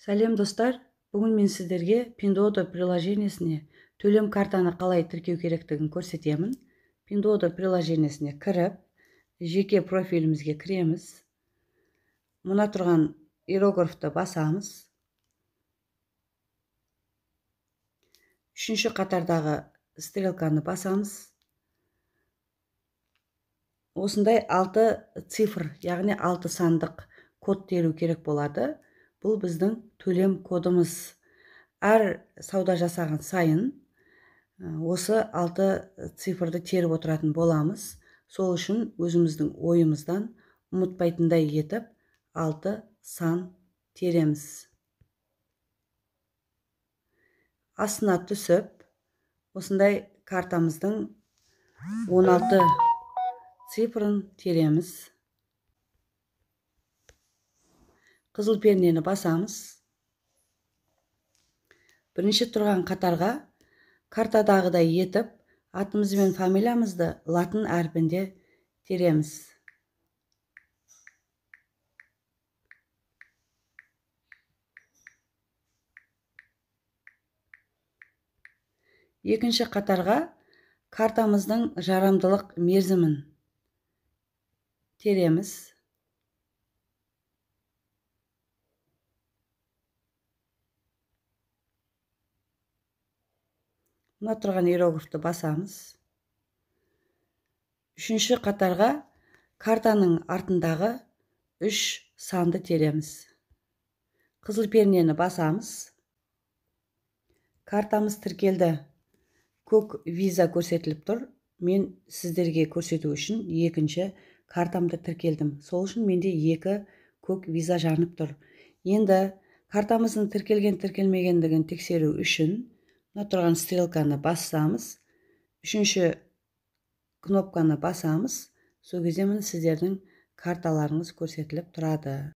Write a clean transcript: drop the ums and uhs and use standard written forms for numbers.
Сәлем достар, бүгін мен сіздерге Pinduoduo приложениесіне төлем картаны қалай тіркеу керектігін көрсетемін. Pinduoduo приложениесіне кіріп, жеке профилімізге кіреміз. Мұна тұрған иероглифті басамыз. Үшінші қатардағы стрелканы басамыз. Осындай 6 цифр, яғни 6 сандық код теру керек болады. Бұл біздің төлем кодымыз. Әр сауда жасаған сайын осы 6 цифрды теріп отыратын боламыз. Сол үшін өзіміздің ойымыздан ұмытпайтындай етіп 6 сан тереміз. Астына түсіп, осындай картамыздың 16 цифрын тереміз. Қызыл пернені басамыз. Бірінші тұрған қатарға картадағыдай етіп, атымыз бен фамилиямызды латын әрпінде тереміз. Екінші қатарға картамыздың жарамдылық мерзімін тереміз. Мұна тұрған иероглифті басамыз. Үшінші қатарға картаның артындағы 3 санды тереміз. Қызыл пернені басамыз. Картамыз тіркелді. Көк виза көрсетіліп тұр. Мен сіздерге көрсету үшін екінші картамды тіркелдім. Сол үшін менде 2 көк виза жанып тұр. Енді картамыздың тіркелген-тіркелмегендігін тексеру үшін мұна тұрған стрелканы басамыз. Үшінші кнопканы басамыз. Сол кезде сіздердің карталарыңыз көрсетіліп тұрады.